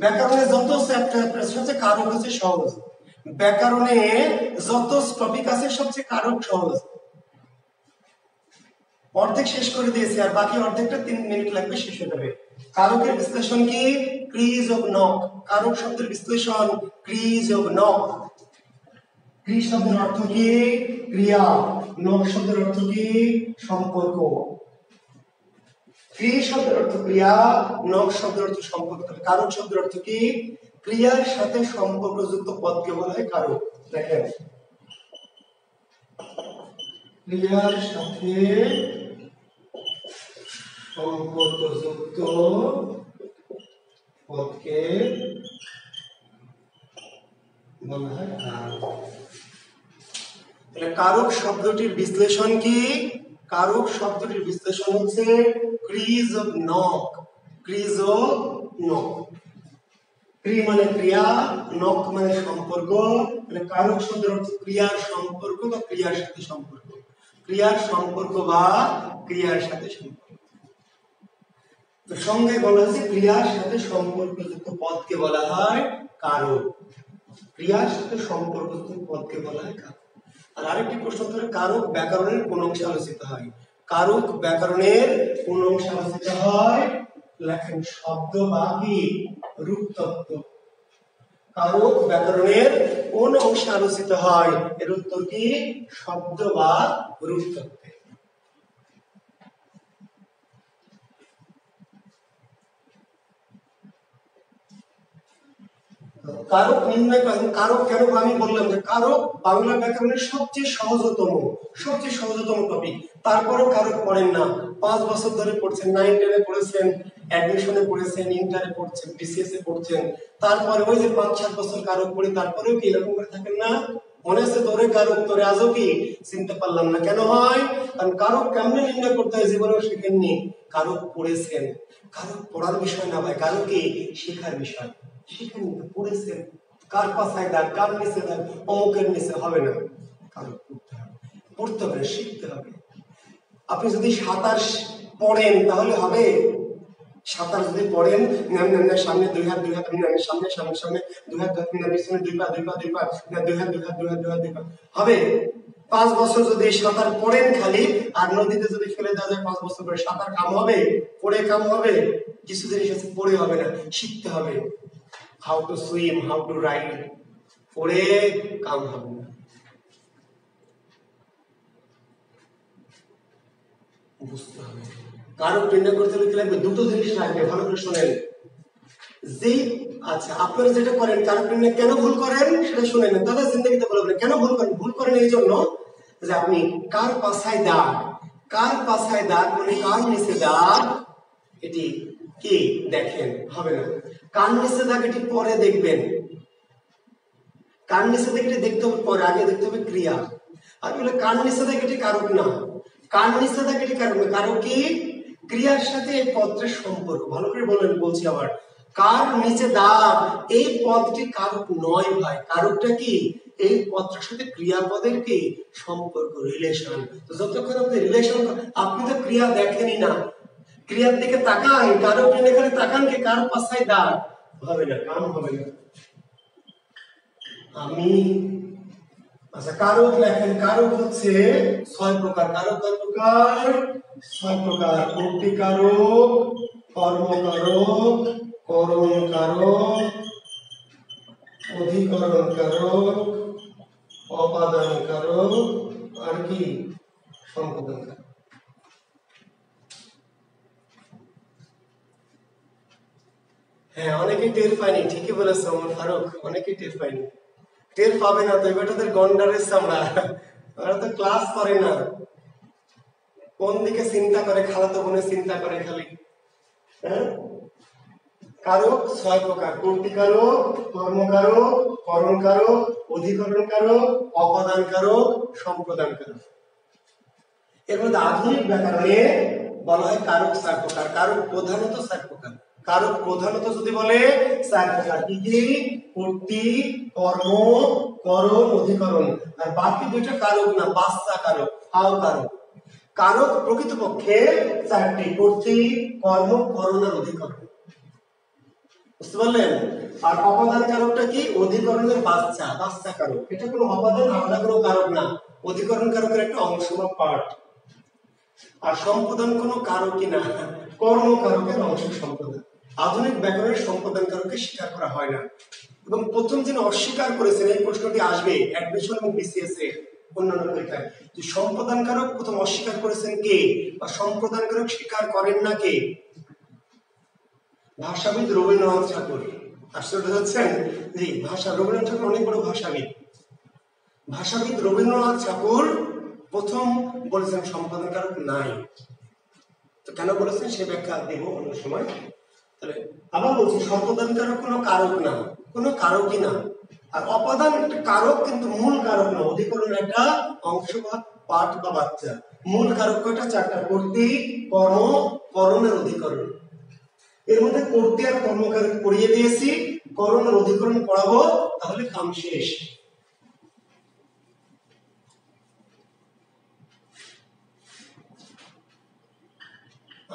ব্যাকরণে যত চ্যাপ্টার আছে সবচেয়ে কারক হচ্ছে সহজ। ব্যাকরণে যত টপিক আছে সবচেয়ে কারক সহজ। অর্ধেক শেষ করে দিয়েছি, আর বাকি অর্ধেকটা 3 মিনিট লাগবে, শেষ হয়ে যাবে। কারকের বিশ্লেষণ কি? ক্রি যোগ নক। কারক শব্দের বিশ্লেষণ ক্রি যোগ নক। ক্রি শব্দের অর্থ কি? ক্রিয়া। নক শব্দের অর্থ কি? সম্পর্ক। ক্রি শব্দের অর্থ ক্রিয়া, নক শব্দের অর্থ সম্পর্ক। কারক শব্দের অর্থ কি? ক্রিয়ার সাথে সম্পর্কযুক্ত পদকে বলা হয় কারক। দেখেন, ক্রিয়ার সাথে সম্পর্কযুক্ত পদকে বলা হয় কারক। কারক শব্দটির বিশ্লেষণ কি? কারক শব্দটির বিশ্লেষণ হচ্ছে ক্রি যোগ নক। ক্রি যোগ নক। ক্রি মানে ক্রিয়া, নক মানে সম্পর্ক। কারক শব্দের অর্থ ক্রিয়ার সম্পর্ক বা ক্রিয়ার সাথে সম্পর্ক। ক্রিয়ার সম্পর্ক বা ক্রিয়ার সাথে সম্পর্ক। তো সঙ্গে বলা হচ্ছে ক্রিয়ার সাথে সম্পর্কযুক্ত পদকে বলা হয় কারক। ক্রিয়ার সাথে সম্পর্কযুক্ত পদকে বলা হয় কারক। আর আরেকটি প্রশ্ন হলো, কারক ব্যাকরণের কোন অংশে আলোচিত হয়? কারক ব্যাকরণের কোন অংশে আলোচিত হয়? লেখেন শব্দ বা কি? রূপতত্ত্ব। কারক ব্যাকরণের কোন অংশে আলোচিত হয়? এর উত্তর কি? শব্দ বা রূপতত্ত্বে। কারক নির্ণয় করেন। কারক কেন? আমি বললাম যে কারক বাংলা ব্যাকরণের সবচেয়ে সহজতম টপিক। তারপরেও কারক পড়েন না। 5 বছর ধরে পড়ছেন, 9, 10 এ পড়েছেন, অ্যাডমিশনে পড়েছেন, ইন্টারে পড়ছেন, বিসিএস এ পড়ছেন, তারপরে ওই যে 5-7 বছর কারক পড়ি, তারপরেও কি এরকম করে থাকেন না? মনে আছে তোরে কারক, তোরে আজও কি চিনতে পারলাম না। কেন হয়? কারণ কারক কেমনে নির্ণয় করতে হয় জীবনেও শিখেননি। কারক পড়েছেন। কারক পড়ার বিষয় না ভাই, কারক কি শেখার বিষয়। শিখেন, পড়েছেন। কার পাশায় দাগ, কার নিচে দাগ, অমুকের নিচে হবে না। কারক পড়তে হবে, শিখতে হবে। আপনি যদি সাঁতার পড়েন তাহলে হবে? সাঁতার যদি পড়েন, সামনে 2 হাত 2 হাত, সামনে সামনে সামনে 2 হাত 2 হাত, পিছনে 2 পা 2 পা 2 পা, 2 হাত 2 হাত 2 হাত 2 হাত 2 পা হবে? 5 বছর যদি সাঁতার পড়েন খালি, আর নদীতে যদি ফেলে দেওয়া যায় 5 বছর পরে, সাঁতার কাম হবে? পড়ে কাম হবে? কিছু জিনিস আছে পড়ে হবে না, শিখতে হবে। How to swim, how to ride, পড়ে কাম হবে না। বুঝতে হবে। কারক নির্ণয় করতে হলে কি লাগবে? দুটো জিনিস লাগবে, ভালো করে শুনেন। যে আচ্ছা, আপনারা যেটা করেন কারক নির্ণয় কেন ভুল করেন সেটা শুনে নেন, তাহলে জিন্দেগিতে বলবেন কেন ভুল করেন। ভুল করেন এই জন্য যে আপনি কার পাছায় দাগ, কার পাছায় দাগ মানে কার নিচে দাগ, এটি কি দেখেন, হবে না। কার নিচে দাগ এটি পরে দেখবেন। কার নিচে দাগ এটি দেখতে হবে পরে, আগে দেখতে হবে ক্রিয়া। আর বলে কার নিচে দাগ এটি কারক না। কার নিচে দাগ এটি কারক না। কারক কি? ক্রিয়ার সাথে এই পদের সম্পর্ক। ভালো করে বলেন, বলছি আবার, কার নিচে দাগ এই পদটি কারক নয় ভাই। কারকটা কি? এই পদটার সাথে ক্রিয়াপদের কি সম্পর্ক, রিলেশন। তো যতক্ষণ আপনি রিলেশন, আপনি তো ক্রিয়া দেখেনই না, ক্রিয়ার দিকে তাকান, কারক এখানে তাকান কি কার পাছায় দাগ, হবে না, কাম হবে না। আমি আচ্ছা, কারক লেখেন। কারক হচ্ছে 6 প্রকার। কারক কয় প্রকার? 6 প্রকার। কর্তৃকারক, কর্মকারক, করণকারক, অধিকরণকারক, অপাদানকারক, আর কি সম্পাদনকারক। হ্যাঁ, অনেকে টের পায়নি, ঠিকই বলেছে আমার ফারুক, অনেকে টের পায়নি। টের পাবে না তো, বেটাদের গন্ডারের চামড়া, ওরা তো ক্লাস করে না। কোন দিকে চিন্তা করে? খালাতো বোনের চিন্তা করে খালি। হ্যাঁ, কারক 6 প্রকার। কর্তৃকারক, কর্মকারক, করণকারক, অধিকরণকারক, অপাদানকারক, সম্প্রদানকারক। এর মধ্যে আধুনিক ব্যাকরণে বলা হয় কারক 4 প্রকার। কারক প্রধানত 4 প্রকার। কারক প্রধানত যদি বলে 4 প্রকার। কি কি? কর্তৃ, কর্ম, করণ, অধিকরণ। আর বাকি দুইটা কারক না, 5টা কারক, হাও কারক। কারক প্রকৃতপক্ষে 4টি: কর্তৃ, কর্ম, করণ আর অধিকরণ। বুঝতে পারলেন? আর অপাদান কারকটা কি? অধিকরণের বাচ্চা, বাচ্চা কারক। এটা কোনো অপাদান আলাদা কোনো কারক না, অধিকরণ কারকের একটা অংশ বা পার্ট। আর সম্পাদন কোনো কারকই না, কর্ম কারকের অংশ সম্পাদন। আধুনিক ব্যাকরণের সম্পাদন কারককে স্বীকার করা হয় না। এবং প্রথম যিনি অস্বীকার করেছেন, এই প্রশ্নটি আসবে অ্যাডমিশন এবং বিসিএস এর অন্যান্য পরীক্ষায়, যে সম্পাদন কারক প্রথম অস্বীকার করেছেন কে, বা সম্পাদন কারক স্বীকার করেন না কে? ভাষাবিদ রবীন্দ্রনাথ ঠাকুর। আশ্চর্য হচ্ছেন? জি, রবীন্দ্রনাথ ঠাকুর অনেক বড় ভাষাবিদ। ভাষাবিদ রবীন্দ্রনাথ ঠাকুর প্রথম বলেছেন সম্পাদন কারক নাই। তো কেন বলেছেন সে ব্যাখ্যা দেব অন্য সময়। তাহলে আবার বলছি, সম্পাদন কারক কোনো কারক না, কোনো কারকই না। আর অপাদান একটা কারক, কিন্তু মূল কারক না, অধিকরণের একটা অংশ বা পাঠ বা বাচ্চা। মূল কারক কয়টা? চারটা: কর্তৃ, কর্ম, করণের অধিকরণ। এর মধ্যে কর্তৃ আর কর্মকারক পড়িয়ে দিয়েছি, করণ আর অধিকরণ পড়াবো, তাহলে কাম শেষ।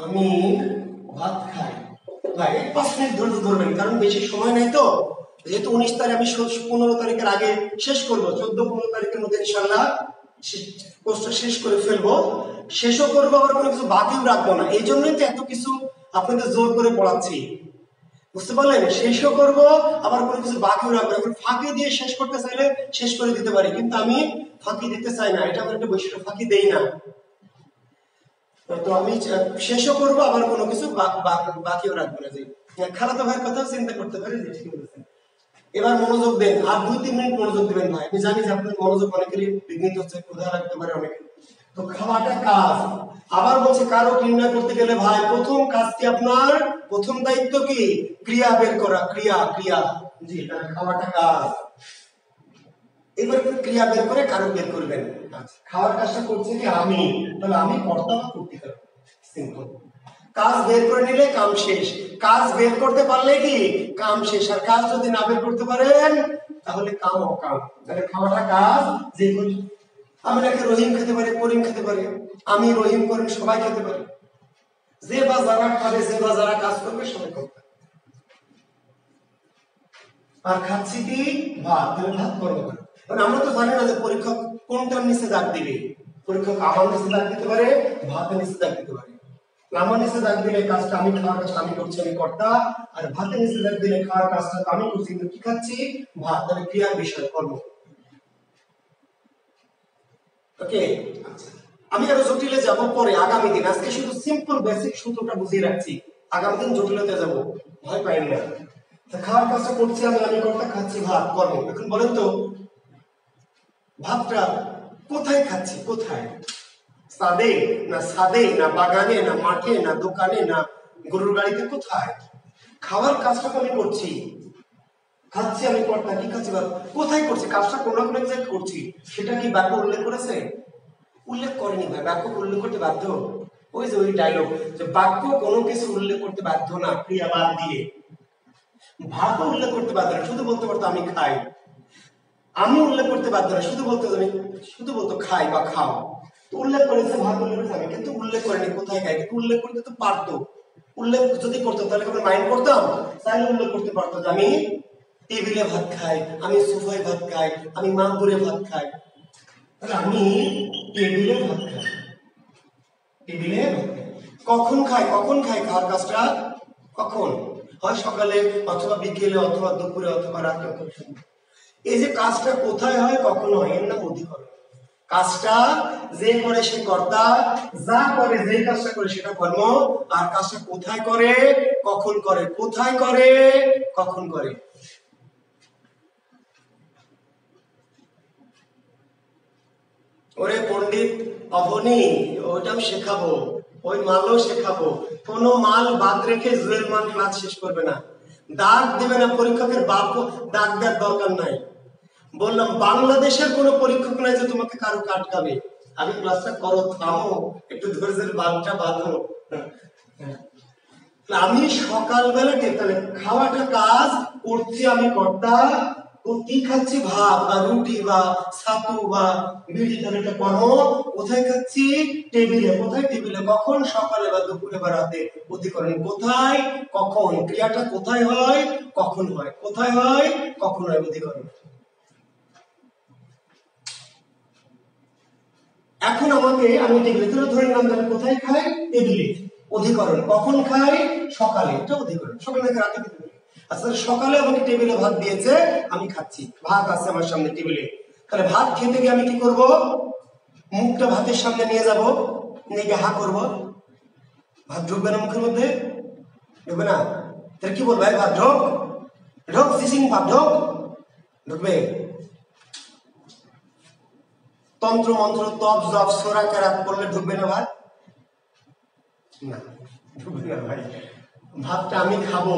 আমি ভাত খাই। ভাই 5 মিনিট ধৈর্য ধরবেন, কারণ বেশি সময় নাই তো। যেহেতু 19 তারিখ, আমি 15 তারিখের আগে শেষ করব, 14-15 তারিখের মধ্যে ইনশাআল্লাহ কোর্সটা শেষ করে ফেলবো। শেষও করবো, আবার কোনো কিছু বাকিও রাখবো না। এই জন্যই তো এত কিছু আপনাদের জোর করে পড়াচ্ছি, বুঝতে পারলেন? শেষও করবো, আবার কোনো কিছু বাকিও রাখবো। এখন ফাঁকি দিয়ে শেষ করতে চাইলে শেষ করে দিতে পারি, কিন্তু আমি ফাঁকি দিতে চাই না, এটা আমার একটা বৈশিষ্ট্য, ফাঁকি দেই না। তো আমি শেষও করবো, আবার কোনো কিছু বাকিও রাখবো না। যে খালাতো ভাইয়ের কথা চিন্তা করতে পারি, যে ঠিক বলেছেন। এবার মনোযোগ দেন, আর 2-3 মিনিট মনোযোগ দিবেন ভাই। আমি জানি যে আপনার মনোযোগ অনেকেরই বিঘ্নিত হচ্ছে, ক্ষুধা রাখতে পারে অনেকে। তো খাওয়াটা কাজ। আবার বলছে কারক নির্ণয় করতে গেলে ভাই প্রথম কাজ কি আপনার? প্রথম দায়িত্ব কি? ক্রিয়া বের করা। ক্রিয়া। জি, খাওয়াটা কাজ। এবার ক্রিয়া বের করে কারক বের করবেন। খাওয়ার কাজটা করছে কি? আমি। তাহলে আমি কর্তা বা কর্তৃকারক। সিম্পল। কাজ বের করে নিলে কাম শেষ। কাজ বের করতে পারলে কি? কাম শেষ। আর কাজ যদি না বের করতে পারেন, তাহলে কাম অকাম। তাহলে খাওয়াটা কাজ। যে আমি নাকি রহিম খেতে পারে, করিম খেতে পারে, আমি, রহিম, করিম সবাই খেতে পারে। যে বা যারা খাবে, যে বা যারা কাজ করবে, সবাই করবে। আর খাচ্ছি কি? ভাত। তাহলে ভাত কর্ম করে। কারণ আমরা তো জানি না যে পরীক্ষক কোনটার নিচে দাগ দিবে। পরীক্ষক আমার নিচে দাগ দিতে পারে, ভাতের নিচে দাগ দিতে পারে। আমার নিচে দাগ দিলে কাজটা আমি, খাওয়ার কাজটা আমি করছি, আমি কর্তা। আর ভাতের নিচে দাগ দিলে খাওয়ার কাজটা আমি করছি, কিন্তু কি খাচ্ছি? ভাত। তাহলে ক্রিয়ার বিষয় কর্ম। ওকে, আচ্ছা। আমি আরো জটিলে যাব পরে, আগামী দিন। আজকে শুধু সিম্পল বেসিক সূত্রটা বুঝিয়ে রাখছি, আগামী দিন জটিলতে যাব, ভয় পাই না। খাওয়ার কাজটা করছি আমি কর্তা, খাচ্ছি ভাত, কর্ম। এখন বলেন তো, ভাতটা কোথায় খাচ্ছি? কোথায়? ছাদে না ছাদে, না বাগানে, না মাঠে, না দোকানে, না গরুর গাড়িতে? কোথায়? খাওয়ার কাজটা আমি করছি, খাচ্ছি আমি কর্তা, কি খাচ্ছি? ভাত। কোথায় করছি? কাজটা কোনো না কোনো জায়গায় করছি। সেটা কি বাক্য উল্লেখ করেছে? উল্লেখ করেনি ভাই। বাক্য উল্লেখ করতে বাধ্য? ওই যে ওই ডায়লগ, যে বাক্য কোনো কিছু উল্লেখ করতে বাধ্য না, ক্রিয়া বাদ দিয়ে। ভাতও উল্লেখ করতে বাধ্য না, শুধু বলতে পারতো আমি খাই। আমি উল্লেখ করতে বাধ্য না, শুধু বলতো খাই বা খাও। তো উল্লেখ করেছে, ভাত উল্লেখ করেছে আমি, কিন্তু উল্লেখ করেনি কোথায় খাই। কিন্তু উল্লেখ করতে তো পারতো। উল্লেখ যদি করতো তাহলে আমরা মাইন্ড করতাম? তাহলে উল্লেখ করতে পারতো যে আমি টেবিলে ভাত খাই, আমি সোফায় ভাত খাই, আমি মাদুরে ভাত খাই। তাহলে আমি টেবিলে ভাত খাই, টেবিলে ভাত খাই। কখন খাই? খাওয়ার কাজটা কখন হয়? সকালে, অথবা বিকেলে, অথবা দুপুরে, অথবা রাতে, অথবা সন্ধ্যা। এই যে কাজটা কোথায় হয়, কখন হয়, এর নাম অধিকরণ। কাজটা যে করে সে কর্তা, যা করে, যে কাজটা করে সেটা কর্ম। আর কাজটা কোথায় করে, কখন করে, কোথায় করে, কখন করে। ওরে পণ্ডিত অবনী, ওইটাও শেখাবো, ওই মালও শেখাবো। কোনো মাল বাদ রেখে জুয়েল মান ক্লাস শেষ করবে না। দাগ দেবে না পরীক্ষকের, বাপ দাগ দেওয়ার দরকার নাই। বললাম বাংলাদেশের কোনো পরীক্ষক নাই যে তোমাকে কারো আটকাবে। আমি ক্লাসটা করো, থামো, একটু ধৈর্যের বাঁধটা বাঁধো। আমি সকালবেলা তাহলে খাওয়াটা কাজ করছি আমি কর্তা, কি খাচ্ছি? ভাত বা রুটি বা ছাতু বা বিড়ি, তাহলে একটা কর্ম। কোথায় খাচ্ছি? টেবিলে। কোথায় টেবিলে? কখন? সকালে বা দুপুরে বা রাতে। অধিকরণ কোথায়, কখন। ক্রিয়াটা কোথায় হয়, কখন হয়। কোথায় হয়, কখন হয়, অধিকরণ। এখন আমি টেবিলে ধরে নিলাম, আমি কোথায় খাই? টেবিলে। অধিকরণ কখন খাই? সকালে। এটা অধিকরণ। সকালে নাকি রাতে খেতে পারি। আচ্ছা, সকালে আমাকে টেবিলে ভাত দিয়েছে, আমি খাচ্ছি। ভাত আছে আমার সামনে টেবিলে। তাহলে ভাত খেতে গিয়ে আমি কি করব? মুখটা ভাতের সামনে নিয়ে যাব, নিয়ে হা করব। ভাত ঢুকবে না মুখের মধ্যে? ঢুকবে না। তাহলে কি বলবো? ভাত ঢোক, ঢোক সিসিং, ভাত ঢোক। ঢুকবে? তন্ত্র মন্ত্র তপ জপ সোরা কেরাত করলে ঢুকবে না ভাত? না, ঢুকবে না ভাই। ভাতটা আমি খাবো,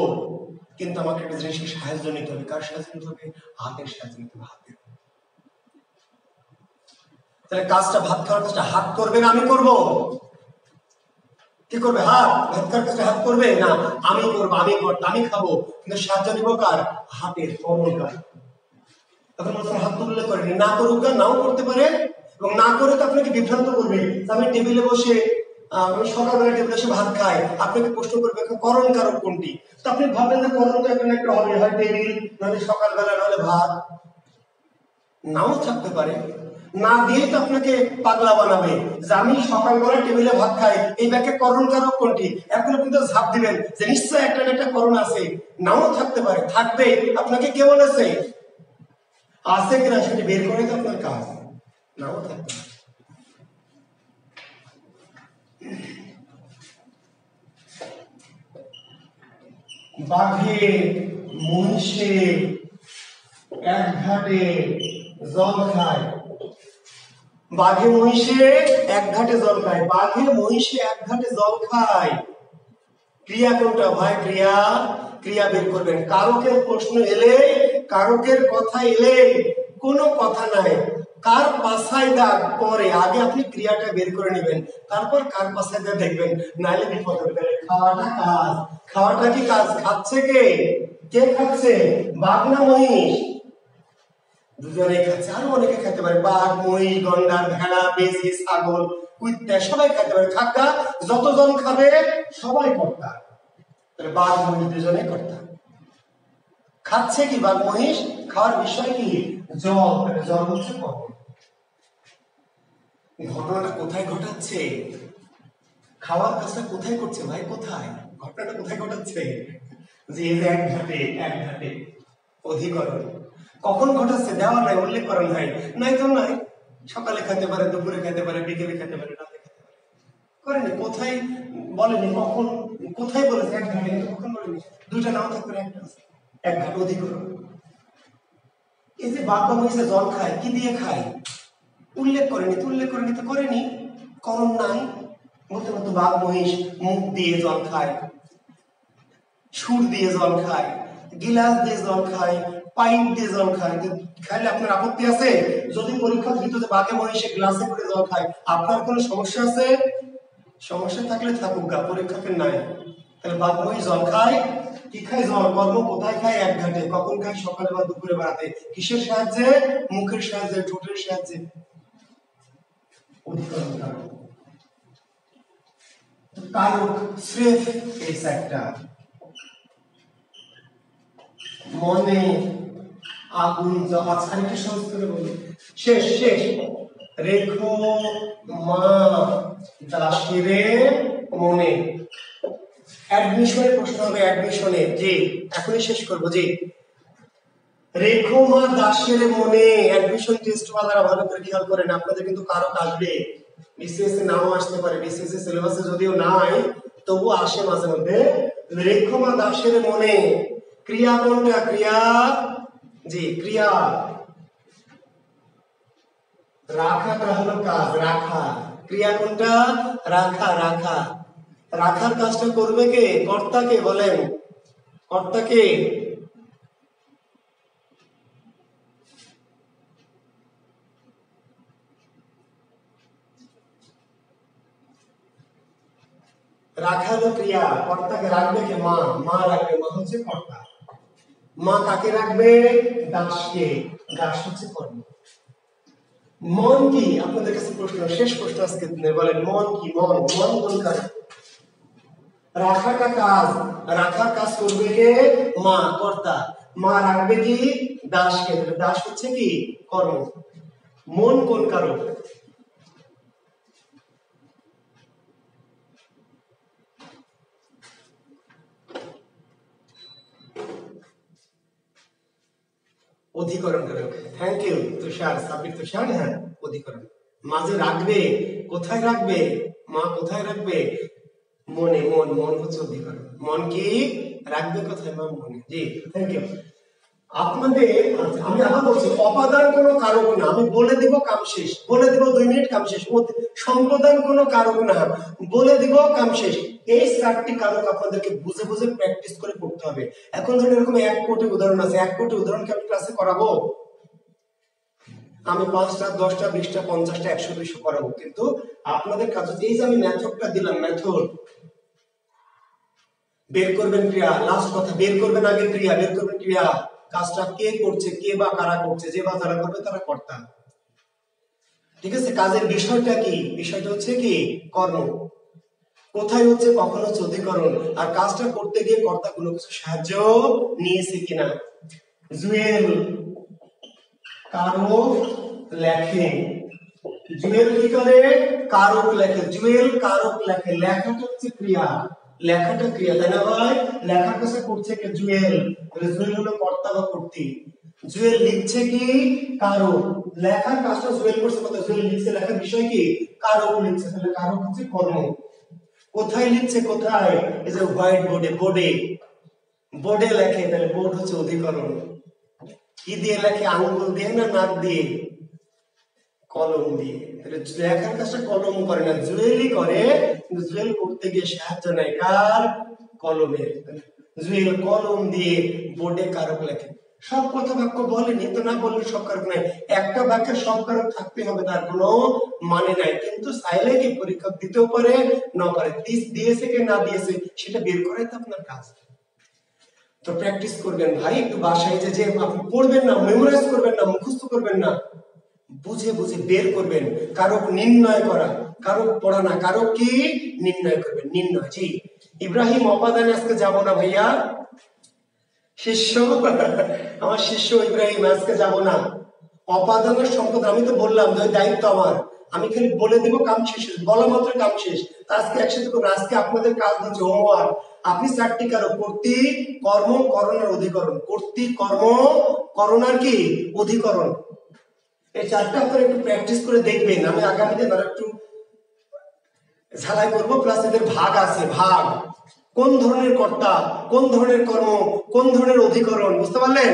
কিন্তু আমাকে একটা জিনিসের সাহায্য নিতে হবে। কার সাহায্য নিতে হবে? হাতের সাহায্য নিতে হবে। হাতের। তাহলে কাজটা, ভাত খাওয়ার কাজটা হাত করবে না আমি করব? কি করবে? হাত। ভাত খাওয়ার কাজটা হাত করবে না, আমি করবো। আমি খাবো, কিন্তু সাহায্য নিব কার? হাতের। কর্মকার। তখন বলছেন হাত তুললে করেনি, না করুক, নাও করতে পারে। এবং না করে তো আপনাকে বিভ্রান্ত করবে। আমি টেবিলে বসে সকালবেলা টেবিলে বসে ভাত খাই, আপনাকে প্রশ্ন করবে করণ কারক কোনটি। তো আপনি ভাববেন যে করণ তো এখানে একটা হবে, হয় টেবিল, নাহলে সকালবেলা, নাহলে ভাত। নাও থাকতে পারে। না দিয়ে তো আপনাকে পাগলা বানাবে যে আমি সকালবেলা টেবিলে ভাত খাই, এই ব্যাখ্যা করণ কারক কোনটি। এখন আপনি তো ঝাঁপ দিবেন যে নিশ্চয় একটা না একটা করণ আছে। নাও থাকতে পারে, থাকবে। আপনাকে কে বলেছে? আছে কিনা সেটি বের করে তো আপনার কাজ। নাও থাকতে পারে। বাঘে মহিষে এক ঘাটে জল খায়। বাঘে মহিষে এক ঘাটে জল খায়। বাঘে মহিষে এক ঘাটে জল খায়। ক্রিয়া কোনটা ভাই? ক্রিয়া। ক্রিয়া বের করবেন। কারকের প্রশ্ন এলে, কারকের কথা এলে, কোনো কথা নাই, কার পাছায় দাগ পরে আগে আপনি ক্রিয়াটা বের করে নেবেন, তারপর কার পাছায় দাগ দেখবেন, নাইলে বিপদ হবে। খাওয়াটা কাজ। খাওয়াটা কি কাজ? খাচ্ছে কে? কে খাচ্ছে? বাঘ না মহিষ? দুজনে খাচ্ছে। আরো অনেকে খেতে পারে। বাঘ, মহিষ, গন্ডার, ভেড়া, বেজি, ছাগল, কুত্তা, সবাই খেতে পারে। খাক্কা যতজন খাবে সবাই কর্তা। তাহলে বাঘ মহিষ দুজনে কর্তা। খাচ্ছে কি বাঘ মহিষ? খাওয়ার বিষয় কি? জল। জল হচ্ছে কখন। ঘটনাটা কোথায় ঘটাচ্ছে? খাওয়ার কাজটা কোথায় করছে ভাই? কোথায়? ঘটনাটা কোথায় ঘটাচ্ছে? যে এক ঘাটে, এক ঘাটে। অধিকরণ কখন ঘটাচ্ছে? দেওয়া নাই, উল্লেখ করা নাই। নাই তো নাই। সকালে খেতে পারে, দুপুরে খেতে পারে, বিকেলে খেতে পারে, রাতে খেতে পারে। করেনি। কোথায় বলেনি, কখন, কোথায় বলেছে? এক ঘাটে। কখন বলেনি? দুইটা নাও থাকতে পারে, একটা আছে। এক ঘাট। অধিকরণ। এই যে বাঘ বা মহিষে জল খায়, কি দিয়ে খায়? উল্লেখ করেনি। তো উল্লেখ করেনি তো করেনি, করণ নাই। বলতে পারতো বাঘ মহিষ মুখ দিয়ে জল খায়, সুর দিয়ে জল খায়, গিলাস দিয়ে জল খায়, পাইপ দিয়ে জল খায়। খাইলে আপনার আপত্তি আছে? যদি পরীক্ষা দিত যে বাঘে মহিষে গ্লাসে করে জল খায়, আপনার কোনো সমস্যা আছে? সমস্যা থাকলে থাকুক গা, পরীক্ষাকে নাই। তাহলে বাঘ মহিষ জল খায়। কি খায়? জল। কর্ম কোথায় খায়? এক ঘাটে। কখন খায়? সকালে বা দুপুরে বা রাতে। কিসের সাহায্যে? মুখের সাহায্যে, ঠোঁটের সাহায্যে। কারক স্রেফ এই একটা মনে আগুন। আচ্ছা, আরেকটু সহজ করে বলি। শেষ শেষ। রেখো মা দাসিরে মনে। অ্যাডমিশনের প্রশ্ন হবে। অ্যাডমিশনে জি, এখনই শেষ করবো। জি, রেখো মা দাসের মনে। অ্যাডমিশন টেস্ট ওয়ালারা ভালো করে খেয়াল করেন, আপনাদের কিন্তু কারক আসবে। বিসিএসসি নাও আসতে পারে, বিসিএসসি সিলেবাসে যদিও নাই তবু আসে মাঝে মধ্যে। রেখো মা দাসের মনে। ক্রিয়া কোনটা? ক্রিয়া। জি, ক্রিয়া। রাখাটা হলো কাজ। রাখা। ক্রিয়া কোনটা? রাখা। রাখা। রাখার কাজটা করবে কে? কর্তাকে বলেন। কর্তাকে। রাখা হলো ক্রিয়া, কর্তাকে রাখবে কে? মা। মা রাখবে। মা হচ্ছে কর্তা। মা কাকে রাখবে? দাসকে। দাস হচ্ছে কর্ম। মন কি? আপনাদের কাছে প্রশ্ন, শেষ প্রশ্ন আজকে দিনের, বলেন মন কি? মন, মন কোন কাজ? রাখাটা কাজ। রাখার কাজ করবে কে? মা, কর্তা। মা রাখবে কি? দাসকে। দাস হচ্ছে কি? কর্ম। মন কোন কারক? অধিকরণ কারক। থ্যাংক ইউ তুষার, সাবির তুষার। হ্যাঁ, অধিকরণ। মাঝে রাখবে, কোথায় রাখবে? মা কোথায় রাখবে? মনে। মন, মন হচ্ছে অধিকরণ। মন কি রাখবে কোথায়? মা মনে। জি, থ্যাংক ইউ আপনাদের। আমি আবার বলছি, অপাদান কোনো কারক না। আমি বলে দিব, কাম শেষ। বলে দিব, 2 মিনিট, কাম শেষ। সম্পাদান কোনো কারক না, বলে দিব, কাম শেষ। এই 4টি কারক আপনাদেরকে বুঝে বুঝে প্র্যাকটিস করে পড়তে হবে। এখন ধরুন এরকম 1 কোটি উদাহরণ আছে, 1 কোটি উদাহরণকে আমি ক্লাসে করাবো। আমি 5টা, 10টা, 20টা, 50টা, 100, 200 করাবো, কিন্তু আপনাদের কাজ হচ্ছে এই যে আমি মেথডটা দিলাম, মেথড বের করবেন ক্রিয়া। লাস্ট কথা, বের করবেন আগে ক্রিয়া, বের করবেন ক্রিয়া। কাজটা কে করছে, কে বা কারা করছে, যে বা যারা করবে তারা কর্তা। ঠিক আছে? কাজের বিষয়টা কি? বিষয়টা হচ্ছে কি? কর্ম। কোথায় হচ্ছে, কখন হচ্ছে, অধিকরণ। আর কাজটা করতে গিয়ে কর্তা কোনো কিছু সাহায্য নিয়েছে কিনা। জুয়েল কারক লেখে। জুয়েল কি করে? কারক লেখে। জুয়েল কারক লেখে। লেখাটা হচ্ছে ক্রিয়া, লেখাটা ক্রিয়া, তাই না ভাই? লেখার কাজটা করছে কে? জুয়েল। তাহলে জুয়েল হলো কর্তা বা কর্ত্রী। জুয়েল লিখছে কি? কারক। লেখার কাজটা জুয়েল করছে, কথা জুয়েল লিখছে, লেখার বিষয় কি? কারক লিখছে। তাহলে কারক হচ্ছে কর্ম। কোথায় লিখছে? কোথায়? এই যে হোয়াইট বোর্ডে। বোর্ডে, বোর্ডে লেখে। তাহলে বোর্ড হচ্ছে অধিকরণ। কি দিয়ে লেখে? আঙ্গুল দিয়ে না নাক দিয়ে? কলম দিয়ে। তাহলে লেখার কাজটা কলম করে না, জুয়েলই করে। কিন্তু জুয়েল করতে গিয়ে সাহায্য নেয় কার? কলমের। জুয়েল কলম দিয়ে বোর্ডে কারক লেখে। সব কথা বাক্য বলেনি তো, না বললে সব কারক নাই। একটা বাক্যে সব কারক থাকতে হবে তার কোনো মানে নাই, কিন্তু চাইলে কি পরীক্ষক দিতেও পারে, না পারে। দিয়েছে কি না দিয়েছে সেটা বের করাই তো আপনার কাজ। তো প্র্যাকটিস করবেন ভাই একটু বাসায়, যে আপনি পড়বেন না, মেমোরাইজ করবেন না, মুখস্থ করবেন না, বুঝে বুঝে বের করবেন। কারক নির্ণয় করা, কারক পড়া না, কারক কি নির্ণয় করবেন। নির্ণয়। জি, ইব্রাহিম অপাদানে আজকে যাব না ভাইয়া। শিষ্য আমার শিষ্য ইব্রাহিম আজকে যাব না। অপাদানের সম্পদ আমি তো বললাম যে দায়িত্ব আমার, আমি খালি বলে দেবো, কাম শেষ। বলা মাত্র কাম শেষ। আজকে একসাথে করবো। আজকে আপনাদের কাজ হচ্ছে হোমওয়ার্ক। আপনি 4টি কারক, কর্তৃ, কর্ম, করণ আর অধিকরণ। কর্তৃ, কর্ম, করণ আর কি? অধিকরণ। এই 4টা আপনারা একটু প্র্যাকটিস করে দেখবেন। আমি আগামীতে ধরো একটু ঝালাই করবো, প্লাস এদের ভাগ আছে। ভাগ, কোন ধরনের কর্তা, কোন ধরনের কর্ম, কোন ধরনের অধিকরণ, বুঝতে পারলেন?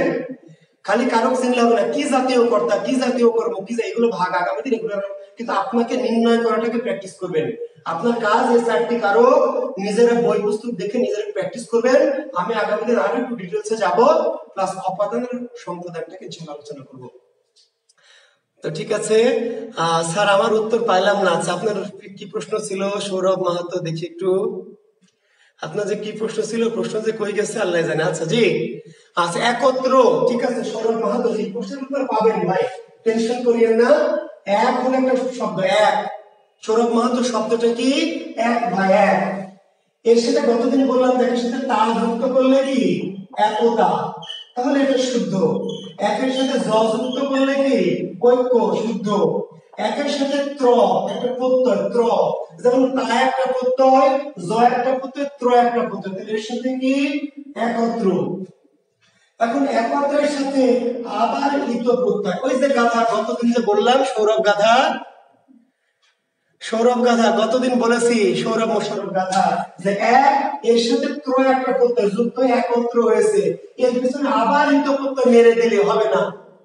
খালি কারক চিনলে হবে না, কি জাতীয় কর্তা, কি জাতীয় কর্ম, কি এগুলো ভাগ আগামী দিন এগুলো। কিন্তু আপনাকে নির্ণয় করাটাকে প্র্যাকটিস করবেন। আপনার কাজ এই 4টি কারক নিজেরা বই পুস্তক দেখে নিজেরা প্র্যাকটিস করবেন। আমি আগামী দিন আরো একটু ডিটেলসে যাব, প্লাস অপাদানের সম্প্রদায়টাকে আলোচনা করবো। তো ঠিক আছে স্যার, আমার উত্তর পাইলাম না। আচ্ছা, আপনার কি প্রশ্ন ছিল সৌরভ মাহাতো? দেখি একটু আপনার যে কি প্রশ্ন ছিল, প্রশ্ন যে কই গেছে আল্লাহ জানে। আচ্ছা জি, আচ্ছা একত্র। ঠিক আছে সৌরভ মাহাতো, এই প্রশ্নের উত্তর পাবেন ভাই, টেনশন করিয়েন না। এক হলো একটা শব্দ, এক। সৌরভ মাহাতো শব্দটা কি? এক ভাই, এক। এর সাথে গতদিন বললাম, দেখের সাথে তা যুক্ত করলে কি? একতা, তাহলে এটা শুদ্ধ। একের সাথে জ যুক্ত করলে কি? ঐক্য, শুদ্ধ। একের সাথে ত্র, একটা প্রত্যয়, ত্র, যেমন তা একটা প্রত্যয়, জ একটা প্রত্যয়, ত্র একটা প্রত্যয়, তাহলে এর সাথে কি? একত্র। এখন একত্রের সাথে আবার ইত প্রত্যয়। ওই যে গাথা, গতদিন যে বললাম সৌরভ গাথা, সৌরভ গাথা গতদিন বলেছি, সৌরভ মোশারফ গাথা, যে এক এর সাথে ত্র একটা প্রত্যয় যুক্ত একত্র হয়েছে, এর পিছনে আবার ইত প্রত্যয় মেরে দিলে হবে না।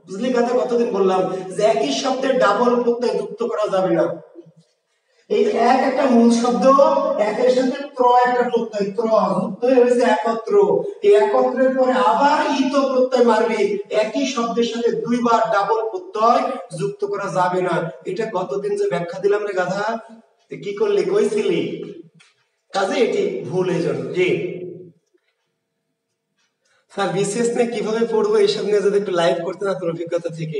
বুঝলি গাথা? গতদিন বললাম যে একই শব্দের ডাবল প্রত্যয় যুক্ত করা যাবে না। এই এক একটা মূল শব্দ, একের সাথে ত্র একটা প্রত্যয়, ত্র যুক্ত হয়েছে একত্র। এই একত্রের পরে আবার ইত প্রত্যয় মারবি, একই শব্দের সাথে 2বার ডাবল প্রত্যয় যুক্ত করা যাবে না। এটা গতদিন যে ব্যাখ্যা দিলাম রে গাধা, কি করলি, কইছিলি? কাজে এটি ভুল, এই জন্য। জি, স্যার বিসিএস নিয়ে কিভাবে পড়বো এইসব নিয়ে যদি একটু লাইভ করতেন আপনার অভিজ্ঞতা থেকে।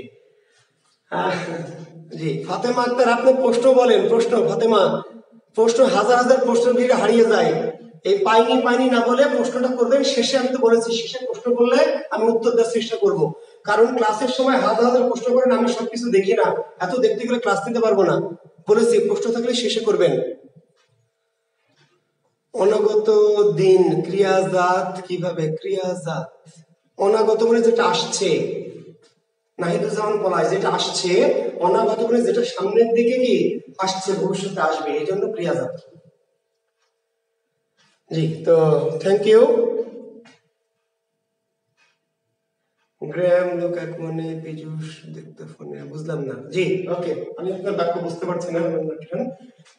জি ফাতেমা আক্তার, আপনি প্রশ্ন বলেন। প্রশ্ন ফাতেমা, প্রশ্ন হাজার হাজার প্রশ্নের ভিড়ে হারিয়ে যায়। এই পাইনি পাইনি না বলে প্রশ্নটা করবেন শেষে। আমি তো বলেছি শেষে প্রশ্ন করলে আমি উত্তর দেওয়ার চেষ্টা করব, কারণ ক্লাসের সময় হাজার হাজার প্রশ্ন করেন, আমি সবকিছু দেখি না, এত দেখতে গেলে ক্লাস নিতে পারবো না। বলেছি প্রশ্ন থাকলে শেষে করবেন। অনাগত দিন ক্রিয়াজাত কিভাবে? ক্রিয়াজাত অনাগত মানে যেটা আসছে, নাহিদুজ্জামান পলাশ, যেটা আসছে। অনাগত মানে যেটা সামনের দিকে কি আসছে, ভবিষ্যতে আসবে, এই জন্য ক্রিয়াজাত। জি তো থ্যাংক ইউ। গ্রাম লোক এক মনে পীযুষ দেখতে ফোনে, বুঝলাম না। জি ওকে, আমি আপনার বাক্য বুঝতে পারছি না।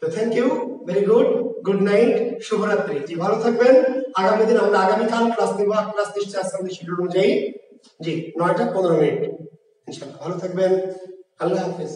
তো thank you, very good, good night, শুভরাত্রি। জি ভালো থাকবেন। আগামী দিন আমরা আগামীকাল ক্লাস নিব, ক্লাস নিশ্চয় আছে আমাদের শিডিউল অনুযায়ী। জি 9টা 15 মিনিট ইনশাআল্লাহ। ভালো থাকবেন, আল্লাহ হাফেজ।